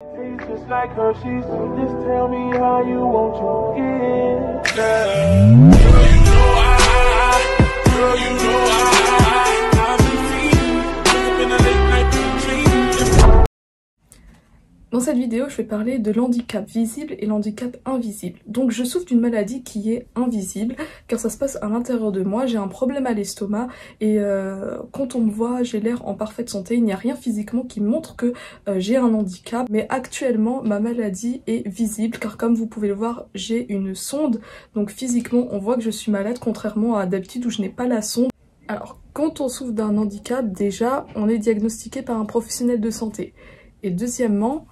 Tastes just like Hershey's, so just tell me how you want your kiss. Girl, you know I've been feeding, wake up in a late night dream. Dans cette vidéo, je vais parler de l'handicap visible et l'handicap invisible. Donc je souffre d'une maladie qui est invisible, car ça se passe à l'intérieur de moi, j'ai un problème à l'estomac, et quand on me voit, j'ai l'air en parfaite santé, il n'y a rien physiquement qui montre que j'ai un handicap. Mais actuellement, ma maladie est visible, car comme vous pouvez le voir, j'ai une sonde, donc physiquement, on voit que je suis malade, contrairement à d'habitude où je n'ai pas la sonde. Alors, quand on souffre d'un handicap, déjà, on est diagnostiqué par un professionnel de santé. Et deuxièmement,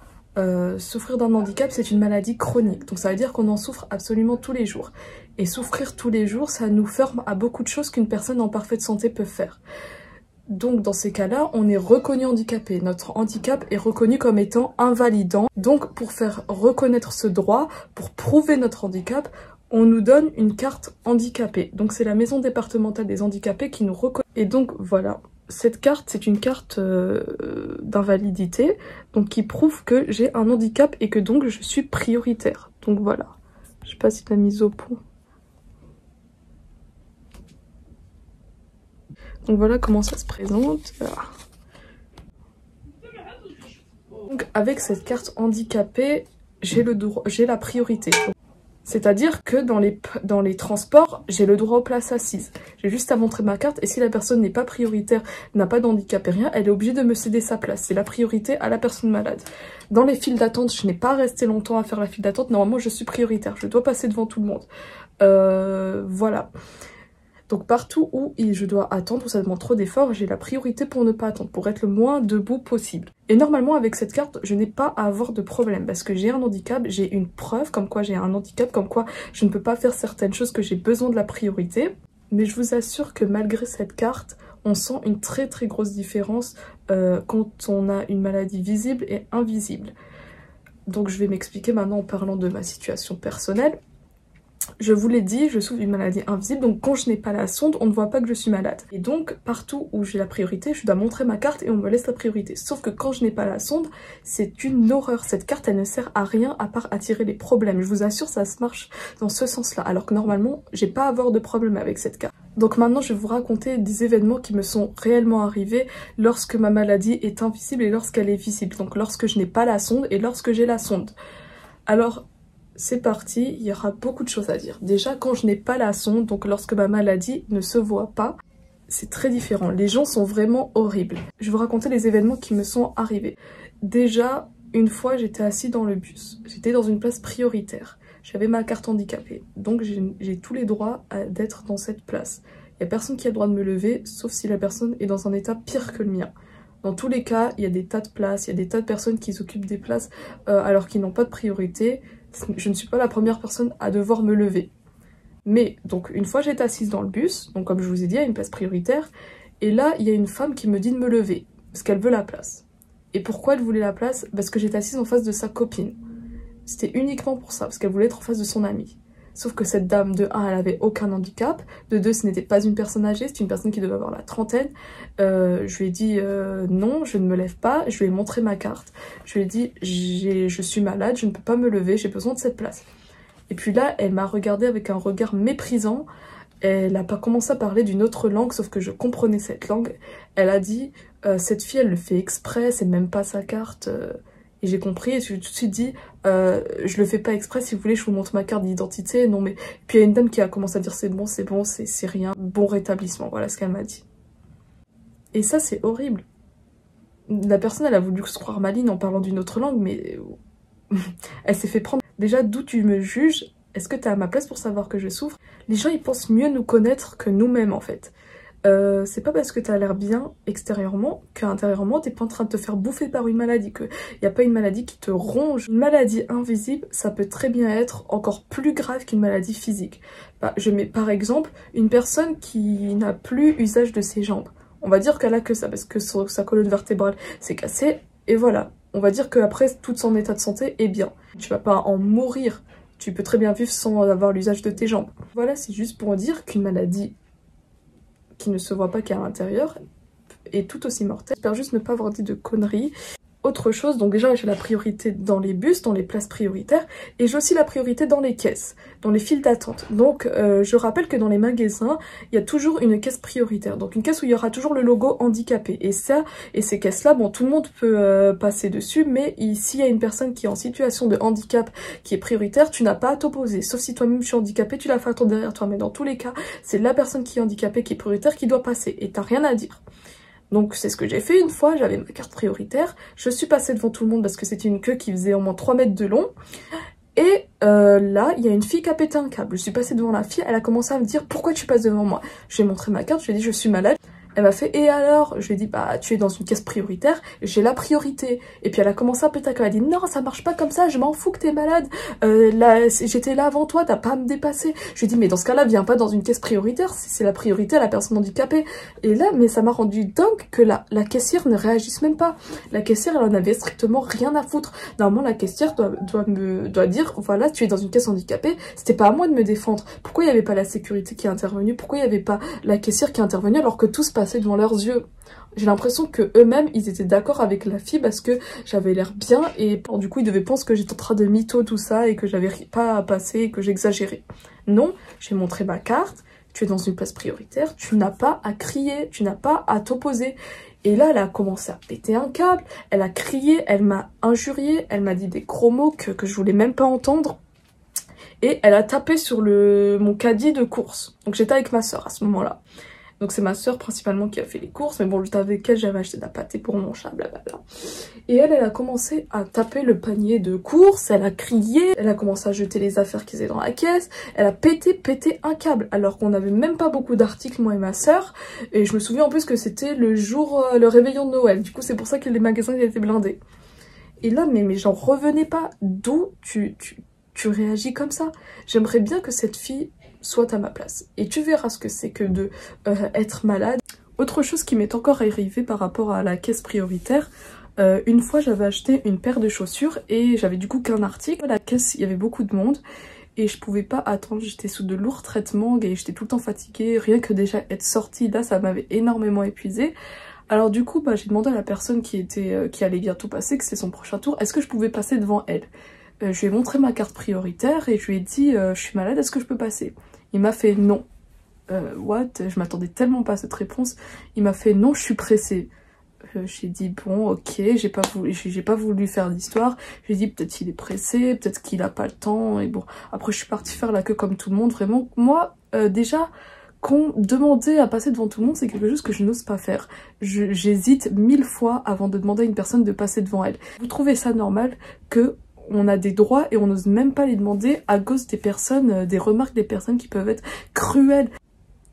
souffrir d'un handicap, c'est une maladie chronique. Donc ça veut dire qu'on en souffre absolument tous les jours. Et souffrir tous les jours, ça nous ferme à beaucoup de choses qu'une personne en parfaite santé peut faire. Donc dans ces cas-là, on est reconnu handicapé. Notre handicap est reconnu comme étant invalidant. Donc pour faire reconnaître ce droit, pour prouver notre handicap, on nous donne une carte handicapée. Donc c'est la maison départementale des handicapés qui nous reconnaît. Et donc voilà. Cette carte, c'est une carte d'invalidité, donc qui prouve que j'ai un handicap et que donc je suis prioritaire. Donc voilà, je sais pas si tu l'as mise au point. Donc voilà comment ça se présente. Donc avec cette carte handicapée, j'ai la priorité. C'est-à-dire que dans les transports, j'ai le droit aux places assises. J'ai juste à montrer ma carte et si la personne n'est pas prioritaire, n'a pas d'handicap et rien, elle est obligée de me céder sa place. C'est la priorité à la personne malade. Dans les files d'attente, je n'ai pas resté longtemps à faire la file d'attente. Normalement, je suis prioritaire. Je dois passer devant tout le monde. Voilà. Donc partout où je dois attendre, où ça demande trop d'efforts, j'ai la priorité pour ne pas attendre, pour être le moins debout possible. Et normalement avec cette carte, je n'ai pas à avoir de problème, parce que j'ai un handicap, j'ai une preuve comme quoi j'ai un handicap, comme quoi je ne peux pas faire certaines choses, que j'ai besoin de la priorité. Mais je vous assure que malgré cette carte, on sent une très très grosse différence quand on a une maladie visible et invisible. Donc je vais m'expliquer maintenant en parlant de ma situation personnelle. Je vous l'ai dit, je souffre d'une maladie invisible, donc quand je n'ai pas la sonde, on ne voit pas que je suis malade. Et donc, partout où j'ai la priorité, je dois montrer ma carte et on me laisse la priorité. Sauf que quand je n'ai pas la sonde, c'est une horreur. Cette carte, elle ne sert à rien à part attirer les problèmes. Je vous assure, ça se marche dans ce sens-là. Alors que normalement, j'ai pas à avoir de problème avec cette carte. Donc maintenant, je vais vous raconter des événements qui me sont réellement arrivés lorsque ma maladie est invisible et lorsqu'elle est visible. Donc lorsque je n'ai pas la sonde et lorsque j'ai la sonde. Alors, c'est parti, il y aura beaucoup de choses à dire. Déjà, quand je n'ai pas la sonde, donc lorsque ma maladie ne se voit pas, c'est très différent. Les gens sont vraiment horribles. Je vais vous raconter les événements qui me sont arrivés. Déjà, une fois, j'étais assise dans le bus. J'étais dans une place prioritaire. J'avais ma carte handicapée. Donc, j'ai tous les droits d'être dans cette place. Il n'y a personne qui a le droit de me lever, sauf si la personne est dans un état pire que le mien. Dans tous les cas, il y a des tas de places, il y a des tas de personnes qui s'occupent des places alors qu'ils n'ont pas de priorité. Je ne suis pas la première personne à devoir me lever. Mais, donc, une fois j'étais assise dans le bus, donc comme je vous ai dit, à une place prioritaire, et là, il y a une femme qui me dit de me lever, parce qu'elle veut la place. Et pourquoi elle voulait la place? Parce que j'étais assise en face de sa copine. C'était uniquement pour ça, parce qu'elle voulait être en face de son amie. Sauf que cette dame, de 1, elle avait aucun handicap, de 2, ce n'était pas une personne âgée, c'était une personne qui devait avoir la trentaine. Je lui ai dit non, je ne me lève pas, je lui ai montré ma carte. Je lui ai dit je suis malade, je ne peux pas me lever, j'ai besoin de cette place. Et puis là, elle m'a regardée avec un regard méprisant. Elle n'a pas commencé à parler d'une autre langue, sauf que je comprenais cette langue. Elle a dit cette fille, elle le fait exprès, c'est même pas sa carte. Et j'ai compris et je lui ai tout de suite dit je le fais pas exprès, si vous voulez je vous montre ma carte d'identité. Non mais puis il y a une dame qui a commencé à dire c'est bon, c'est rien, bon rétablissement, voilà ce qu'elle m'a dit. Et ça c'est horrible. La personne elle a voulu se croire maligne en parlant d'une autre langue, mais elle s'est fait prendre. Déjà d'où tu me juges? Est-ce que t'es à ma place pour savoir que je souffre? Les gens ils pensent mieux nous connaître que nous-mêmes en fait. C'est pas parce que t'as l'air bien extérieurement qu'intérieurement t'es pas en train de te faire bouffer par une maladie, qu'il n'y a pas une maladie qui te ronge. Une maladie invisible, ça peut très bien être encore plus grave qu'une maladie physique. Bah, je mets par exemple une personne qui n'a plus usage de ses jambes. On va dire qu'elle a que ça parce que sa colonne vertébrale s'est cassée et voilà. On va dire qu'après tout son état de santé est bien. Tu vas pas en mourir, tu peux très bien vivre sans avoir l'usage de tes jambes. Voilà, c'est juste pour dire qu'une maladie qui ne se voit pas qu'à l'intérieur est tout aussi mortelle. J'espère juste ne pas avoir dit de conneries. Autre chose, donc déjà j'ai la priorité dans les bus, dans les places prioritaires, et j'ai aussi la priorité dans les caisses, dans les files d'attente. Donc je rappelle que dans les magasins, il y a toujours une caisse prioritaire, donc une caisse où il y aura toujours le logo handicapé. Et ça, et ces caisses-là, bon, tout le monde peut passer dessus, mais s'il y a une personne qui est en situation de handicap qui est prioritaire, tu n'as pas à t'opposer. Sauf si toi-même tu es handicapé, tu la fais attendre derrière toi, mais dans tous les cas, c'est la personne qui est handicapée, qui est prioritaire, qui doit passer, et t'as rien à dire. Donc c'est ce que j'ai fait une fois, j'avais ma carte prioritaire, je suis passée devant tout le monde parce que c'était une queue qui faisait au moins 3 mètres de long, et là, il y a une fille qui a pété un câble. Je suis passée devant la fille, elle a commencé à me dire « Pourquoi tu passes devant moi ?» Je lui ai montré ma carte, je lui ai dit « Je suis malade ». Elle m'a fait « Et alors ?» Je lui ai dit « Bah, tu es dans une caisse prioritaire, j'ai la priorité. » Et puis elle a commencé à péter un câble, elle a dit « Non, ça marche pas comme ça, je m'en fous que t'es malade. J'étais là avant toi, t'as pas à me dépasser. » Je lui ai dit « Mais dans ce cas-là, viens pas dans une caisse prioritaire, c'est la priorité à la personne handicapée. » Et là, mais ça m'a rendu dingue que la caissière ne réagisse même pas. La caissière, elle en avait strictement rien à foutre. Normalement, la caissière doit dire « Voilà, tu es dans une caisse handicapée, c'était pas à moi de me défendre. » Pourquoi il y avait pas la sécurité qui est intervenue? Pourquoi il y avait pas la caissière qui est intervenue alors que tout se passe devant leurs yeux? J'ai l'impression que eux-mêmes ils étaient d'accord avec la fille parce que j'avais l'air bien et du coup ils devaient penser que j'étais en train de mytho tout ça et que j'avais pas à passer et que j'exagérais. Non, j'ai montré ma carte, tu es dans une place prioritaire, tu n'as pas à crier, tu n'as pas à t'opposer. Et là elle a commencé à péter un câble, elle a crié, elle m'a injurié, elle m'a dit des gros mots que je voulais même pas entendre. Et elle a tapé sur mon caddie de course. Donc j'étais avec ma soeur à ce moment-là. Donc c'est ma soeur principalement qui a fait les courses, mais bon, j'étais avec elle, j'avais acheté de la pâtée pour mon chat, blablabla. Et elle a commencé à taper le panier de courses, elle a crié, elle a commencé à jeter les affaires qui étaient dans la caisse, elle a pété un câble, alors qu'on n'avait même pas beaucoup d'articles, moi et ma soeur. Et je me souviens en plus que c'était le réveillon de Noël, du coup c'est pour ça que les magasins ils étaient blindés. Et là, mais j'en revenais pas, d'où tu réagis comme ça? J'aimerais bien que cette fille soit à ma place. Et tu verras ce que c'est que de être malade. Autre chose qui m'est encore arrivée par rapport à la caisse prioritaire, une fois j'avais acheté une paire de chaussures et j'avais du coup qu'un article. À la caisse, il y avait beaucoup de monde et je pouvais pas attendre, j'étais sous de lourds traitements et j'étais tout le temps fatiguée. Rien que déjà être sortie là, ça m'avait énormément épuisée. Alors du coup, j'ai demandé à la personne qui allait bientôt passer, que c'était son prochain tour, est-ce que je pouvais passer devant elle? Je lui ai montré ma carte prioritaire et je lui ai dit je suis malade, est-ce que je peux passer? Il m'a fait non. What? Je m'attendais tellement pas à cette réponse. Il m'a fait non, je suis pressée. J'ai dit bon, ok, j'ai pas voulu faire d'histoire. J'ai dit peut-être qu'il est pressé, peut-être qu'il a pas le temps. Et bon, après je suis partie faire la queue comme tout le monde. Vraiment, moi déjà qu'on demandait à passer devant tout le monde, c'est quelque chose que je n'ose pas faire. J'hésite 1000 fois avant de demander à une personne de passer devant elle. Vous trouvez ça normal que on a des droits et on n'ose même pas les demander à cause des personnes, des remarques des personnes qui peuvent être cruelles?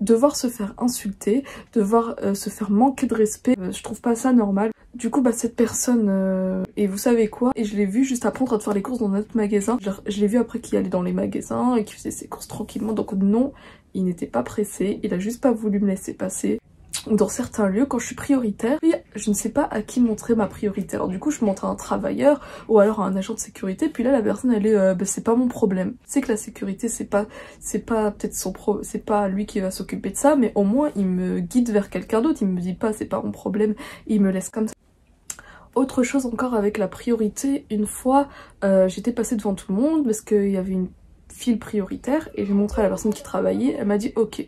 Devoir se faire insulter, devoir se faire manquer de respect, je trouve pas ça normal. Du coup cette personne, et vous savez quoi, et je l'ai vu juste après en train de faire les courses dans notre magasin, je l'ai vu après qu'il allait dans les magasins et qu'il faisait ses courses tranquillement, donc non, il n'était pas pressé, il a juste pas voulu me laisser passer. Dans certains lieux, quand je suis prioritaire, je ne sais pas à qui montrer ma priorité. Alors du coup, je montre à un travailleur ou alors à un agent de sécurité. Puis là, la personne, elle est, c'est pas mon problème. C'est que la sécurité, c'est pas peut-être c'est pas lui qui va s'occuper de ça, mais au moins il me guide vers quelqu'un d'autre. Il me dit pas, c'est pas mon problème. Il me laisse comme ça. Autre chose encore avec la priorité, une fois, j'étais passée devant tout le monde parce qu'il y avait une file prioritaire et j'ai montré à la personne qui travaillait. Elle m'a dit ok.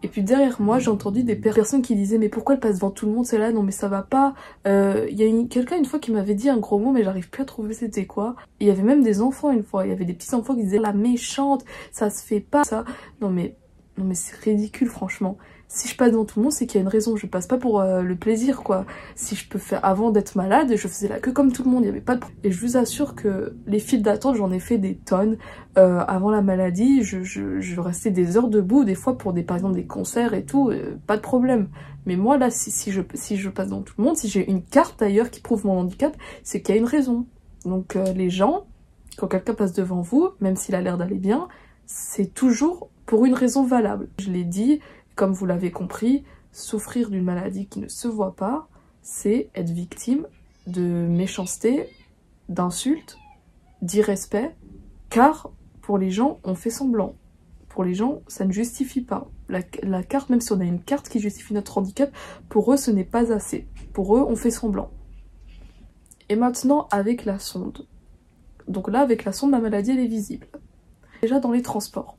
Et puis derrière moi, j'ai entendu des personnes qui disaient mais pourquoi elle passe devant tout le monde, c'est là, non mais ça va pas. Il y a quelqu'un une fois qui m'avait dit un gros mot mais j'arrive plus à trouver c'était quoi. Et il y avait même des enfants une fois, il y avait des petits enfants qui disaient la méchante, ça se fait pas ça. Non mais c'est ridicule franchement. Si je passe devant tout le monde, c'est qu'il y a une raison. Je passe pas pour le plaisir, quoi. Si je peux faire avant d'être malade, je faisais la queue comme tout le monde. Il y avait pas de problème. Et je vous assure que les files d'attente, j'en ai fait des tonnes. Avant la maladie, je restais des heures debout, des fois pour par exemple des concerts et tout, pas de problème. Mais moi là, si je passe devant tout le monde, si j'ai une carte d'ailleurs qui prouve mon handicap, c'est qu'il y a une raison. Donc les gens, quand quelqu'un passe devant vous, même s'il a l'air d'aller bien, c'est toujours pour une raison valable. Je l'ai dit. Comme vous l'avez compris, souffrir d'une maladie qui ne se voit pas, c'est être victime de méchanceté, d'insultes, d'irrespect, car pour les gens, on fait semblant. Pour les gens, ça ne justifie pas. La carte, même si on a une carte qui justifie notre handicap, pour eux, ce n'est pas assez. Pour eux, on fait semblant. Et maintenant avec la sonde. Donc là avec la sonde ma maladie elle est visible. Déjà dans les transports.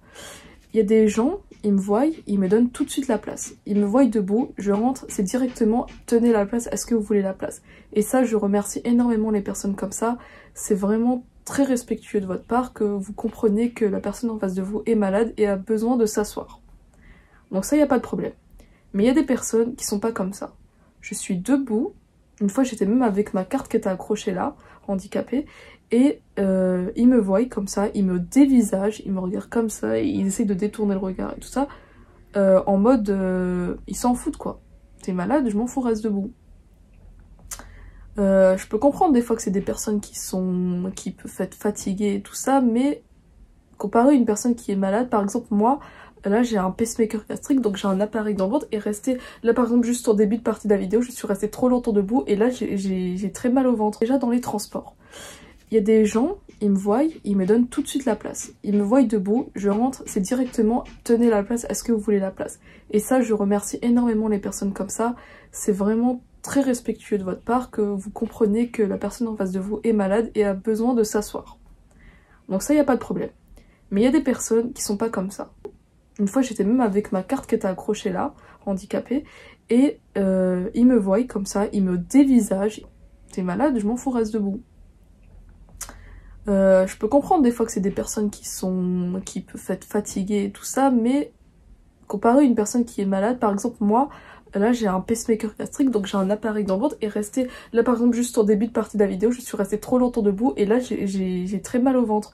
Il y a des gens, ils me voient, ils me donnent tout de suite la place. Ils me voient debout, je rentre, c'est directement tenez la place, est-ce que vous voulez la place? Et ça je remercie énormément les personnes comme ça. C'est vraiment très respectueux de votre part que vous compreniez que la personne en face de vous est malade et a besoin de s'asseoir. Donc ça, il n'y a pas de problème. Mais il y a des personnes qui sont pas comme ça. Je suis debout. Une fois, j'étais même avec ma carte qui était accrochée là, handicapée. Et ils me voient comme ça, ils me dévisagent, ils me regardent comme ça, et ils essayent de détourner le regard et tout ça. En mode, ils s'en foutent quoi. T'es malade, je m'en fous, reste debout. Je peux comprendre des fois que c'est des personnes qui peuvent être fatiguées et tout ça, mais comparé à une personne qui est malade, par exemple moi, là j'ai un pacemaker gastrique, donc j'ai un appareil dans le ventre, et rester là par exemple juste au début de partie de la vidéo, je suis restée trop longtemps debout, et là j'ai très mal au ventre. Déjà dans les transports, il y a des gens, ils me voient, ils me donnent tout de suite la place. Ils me voient debout, je rentre, c'est directement tenez la place, est-ce que vous voulez la place? Et ça je remercie énormément les personnes comme ça, c'est vraiment très respectueux de votre part que vous compreniez que la personne en face de vous est malade et a besoin de s'asseoir. Donc ça, il n'y a pas de problème. Mais il y a des personnes qui sont pas comme ça. Une fois, j'étais même avec ma carte qui était accrochée là, handicapée, et ils me voient comme ça, ils me dévisagent. T'es malade, je m'en fous, reste debout. Je peux comprendre des fois que c'est des personnes qui peuvent être fatiguées et tout ça, mais comparé à une personne qui est malade, par exemple moi, là j'ai un pacemaker gastrique, donc j'ai un appareil dans le ventre, et rester là par exemple juste au début de partie de la vidéo, je suis restée trop longtemps debout, et là j'ai très mal au ventre.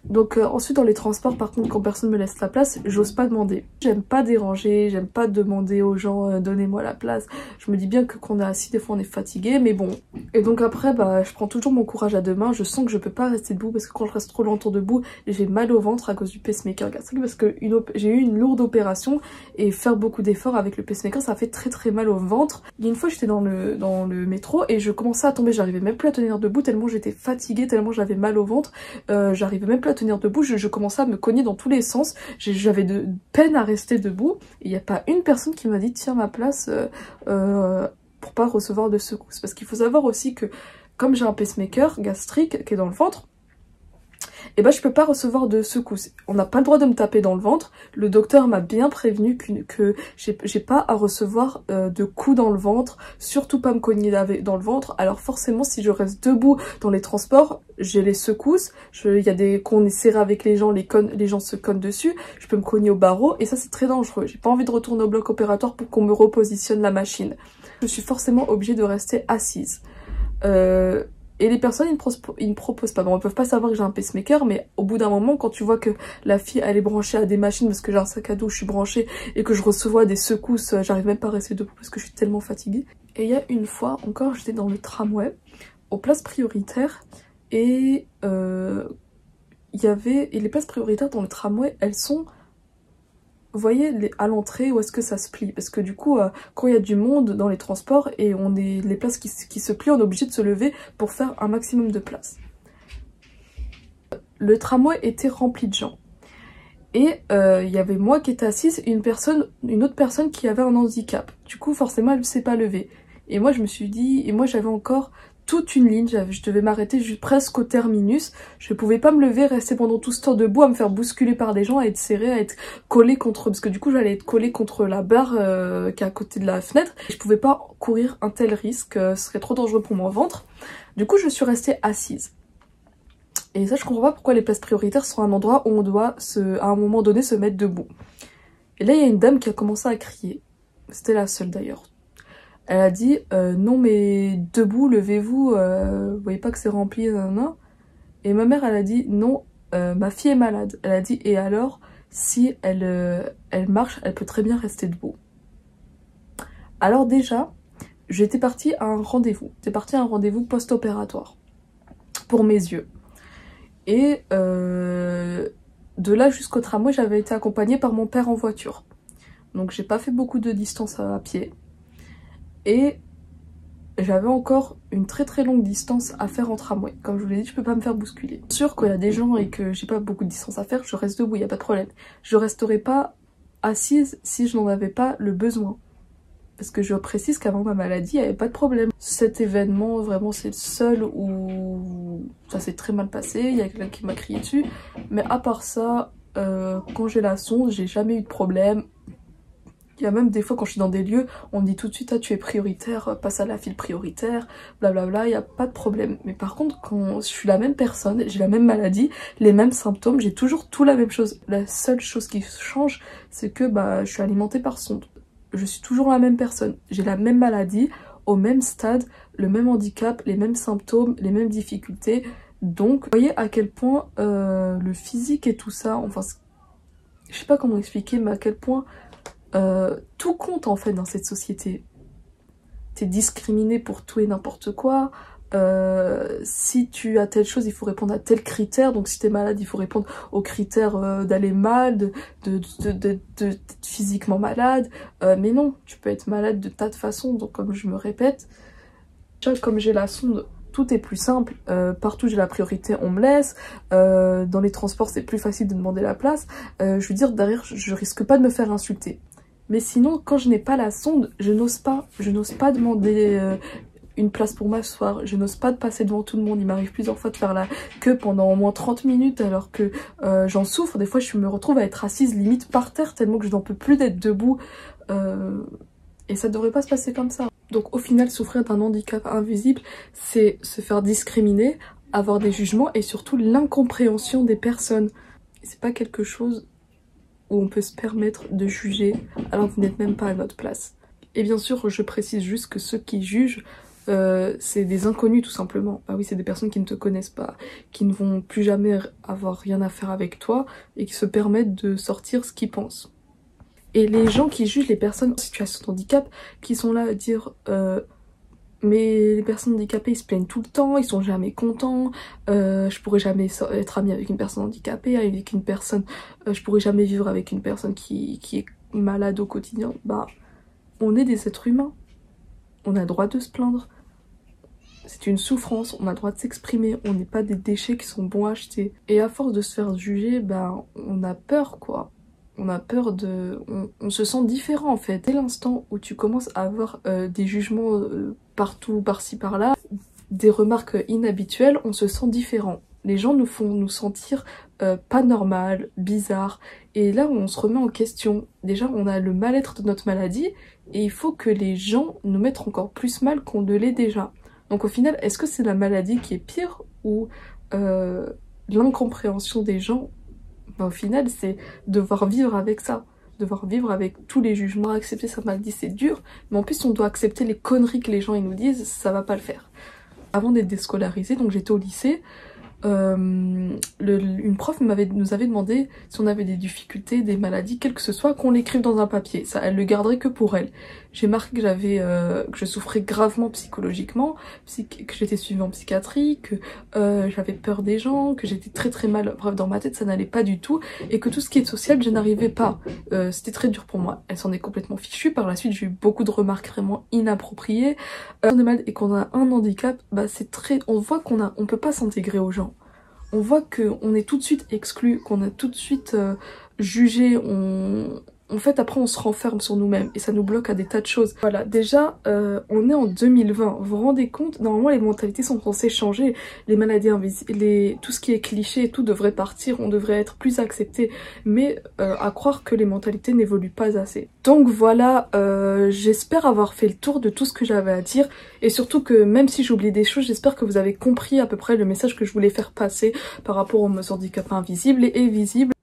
Donc ensuite dans les transports, par contre, quand personne me laisse la place, j'ose pas demander. J'aime pas déranger, j'aime pas demander aux gens donnez-moi la place. Je me dis bien que quand on est assis, des fois on est fatigué, mais bon. Et donc après, bah je prends toujours mon courage à deux mains. Je sens que je peux pas rester debout parce que quand je reste trop longtemps debout, j'ai mal au ventre à cause du pacemaker gastrique, parce que j'ai eu une lourde opération et faire beaucoup d'efforts avec le pacemaker, ça fait très mal au ventre. Il y a une fois j'étais dans le métro et je commençais à tomber, j'arrivais même plus à tenir debout tellement j'étais fatiguée, tellement j'avais mal au ventre, j'arrivais même plus à tenir debout, je commençais à me cogner dans tous les sens, j'avais de peine à rester debout, et il n'y a pas une personne qui m'a dit tiens ma place pour pas recevoir de secousses. Parce qu'il faut savoir aussi que comme j'ai un pacemaker gastrique qui est dans le ventre, et bah je peux pas recevoir de secousses. On n'a pas le droit de me taper dans le ventre. Le docteur m'a bien prévenu que j'ai pas à recevoir de coups dans le ventre, surtout pas me cogner dans le ventre. Alors forcément si je reste debout dans les transports, j'ai les secousses, il y a des quand on est serré avec les gens, les gens se cognent dessus, je peux me cogner au barreau et ça c'est très dangereux. J'ai pas envie de retourner au bloc opératoire pour qu'on me repositionne la machine. Je suis forcément obligée de rester assise. Et les personnes, ils me proposent pas. Bon, ils peuvent pas savoir que j'ai un pacemaker, mais au bout d'un moment, quand tu vois que la fille, elle est branchée à des machines parce que j'ai un sac à dos, je suis branchée, et que je reçois des secousses, j'arrive même pas à rester debout parce que je suis tellement fatiguée. Et il y a une fois, encore, j'étais dans le tramway, aux places prioritaires, et et les places prioritaires dans le tramway, elles sont... Vous voyez à l'entrée où est-ce que ça se plie, parce que du coup quand il y a du monde dans les transports et les places qui se plient, on est obligé de se lever pour faire un maximum de place. Le tramway était rempli de gens et il y avait moi qui étais assise et une autre personne qui avait un handicap. Du coup forcément elle ne s'est pas levée et moi je me suis dit, et moi j'avais encore toute une ligne, je devais m'arrêter presque au terminus, je pouvais pas me lever, rester pendant tout ce temps debout à me faire bousculer par des gens, à être serré, à être collée contre, parce que du coup j'allais être collée contre la barre qui est à côté de la fenêtre, je pouvais pas courir un tel risque, ce serait trop dangereux pour mon ventre, du coup je suis restée assise. Et ça je comprends pas pourquoi les places prioritaires sont un endroit où on doit à un moment donné se mettre debout. Et là il y a une dame qui a commencé à crier, c'était la seule d'ailleurs. Elle a dit non mais debout, levez-vous, vous voyez pas que c'est rempli, nan. Et ma mère elle a dit non, ma fille est malade. Elle a dit et alors si elle marche, elle peut très bien rester debout. Alors déjà, j'étais partie à un rendez-vous. J'étais partie à un rendez-vous post-opératoire pour mes yeux. Et de là jusqu'au tramway, j'avais été accompagnée par mon père en voiture. Donc j'ai pas fait beaucoup de distance à pied. Et j'avais encore une très longue distance à faire en tramway. Comme je vous l'ai dit, je peux pas me faire bousculer. Bien sûr qu'il y a des gens et que j'ai pas beaucoup de distance à faire, je reste debout, il n'y a pas de problème. Je resterai pas assise si je n'en avais pas le besoin. Parce que je précise qu'avant ma maladie, il n'y avait pas de problème. Cet événement, vraiment, c'est le seul où ça s'est très mal passé. Il y a quelqu'un qui m'a crié dessus. Mais à part ça, quand j'ai la sonde, j'ai jamais eu de problème. Il y a même des fois quand je suis dans des lieux, on me dit tout de suite, ah tu es prioritaire, passe à la file prioritaire, blablabla, il n'y a pas de problème. Mais par contre, quand je suis la même personne, j'ai la même maladie, les mêmes symptômes, j'ai toujours tout la même chose. La seule chose qui change, c'est que je suis alimentée par sonde. Je suis toujours la même personne, j'ai la même maladie, au même stade, le même handicap, les mêmes symptômes, les mêmes difficultés. Donc, vous voyez à quel point le physique et tout ça, enfin, je sais pas comment expliquer, mais à quel point tout compte en fait dans cette société. T'es discriminé pour tout et n'importe quoi. Si tu as telle chose, il faut répondre à tel critère. Donc si t'es malade, il faut répondre aux critères d'aller mal, d'être physiquement malade. Mais non, tu peux être malade de tas de façons. Donc comme je me répète, comme j'ai la sonde, tout est plus simple. Partout j'ai la priorité, on me laisse. Dans les transports, c'est plus facile de demander la place. Je veux dire, derrière, je risque pas de me faire insulter. Mais sinon, quand je n'ai pas la sonde, je n'ose pas demander une place pour m'asseoir, je n'ose pas de passer devant tout le monde. Il m'arrive plusieurs fois de faire la queue pendant au moins 30 minutes alors que j'en souffre. Des fois, je me retrouve à être assise limite par terre tellement que je n'en peux plus d'être debout. Et ça devrait pas se passer comme ça. Donc au final, souffrir d'un handicap invisible, c'est se faire discriminer, avoir des jugements et surtout l'incompréhension des personnes. C'est pas quelque chose où on peut se permettre de juger alors que vous n'êtes même pas à notre place. Et bien sûr, je précise juste que ceux qui jugent, c'est des inconnus tout simplement. Bah oui, c'est des personnes qui ne te connaissent pas, qui ne vont plus jamais avoir rien à faire avec toi et qui se permettent de sortir ce qu'ils pensent. Et les gens qui jugent les personnes en situation de handicap, qui sont là à dire mais les personnes handicapées ils se plaignent tout le temps, ils sont jamais contents, je pourrais jamais être amie avec une personne handicapée, avec une personne, je pourrais jamais vivre avec une personne qui est malade au quotidien. Bah, on est des êtres humains, on a le droit de se plaindre, c'est une souffrance, on a le droit de s'exprimer, on n'est pas des déchets qui sont bons à acheter. Et à force de se faire juger, bah on a peur quoi. On a peur de... On se sent différent en fait. Dès l'instant où tu commences à avoir des jugements partout, par-ci, par-là, des remarques inhabituelles, on se sent différent. Les gens nous font nous sentir pas normal, bizarre. Et là, on se remet en question. Déjà, on a le mal-être de notre maladie et il faut que les gens nous mettent encore plus mal qu'on ne l'est déjà. Donc au final, est-ce que c'est la maladie qui est pire ou l'incompréhension des gens? Bah, au final, c'est devoir vivre avec ça, devoir vivre avec tous les jugements, accepter sa maladie, c'est dur, mais en plus on doit accepter les conneries que les gens ils nous disent, ça va pas le faire. Avant d'être déscolarisée, donc j'étais au lycée, une prof nous avait demandé si on avait des difficultés, des maladies, quelles que ce soit, qu'on l'écrive dans un papier. Ça, elle le garderait que pour elle. J'ai marqué que que je souffrais gravement psychologiquement, que j'étais suivie en psychiatrie, que j'avais peur des gens, que j'étais très très mal. Bref, dans ma tête, ça n'allait pas du tout, et que tout ce qui est social, je n'arrivais pas. C'était très dur pour moi. Elle s'en est complètement fichue. Par la suite, j'ai eu beaucoup de remarques vraiment inappropriées. On est malade et qu'on a un handicap, bah c'est très. On voit on peut pas s'intégrer aux gens. On voit qu'on est tout de suite exclu, qu'on a tout de suite jugé, en fait après on se renferme sur nous-mêmes et ça nous bloque à des tas de choses. Voilà, déjà on est en 2020, vous vous rendez compte, normalement les mentalités sont censées changer, les maladies invisibles, tout ce qui est cliché et tout devrait partir, on devrait être plus accepté, mais à croire que les mentalités n'évoluent pas assez. Donc voilà, j'espère avoir fait le tour de tout ce que j'avais à dire et surtout que même si j'oublie des choses, j'espère que vous avez compris à peu près le message que je voulais faire passer par rapport aux handicaps invisibles et visibles.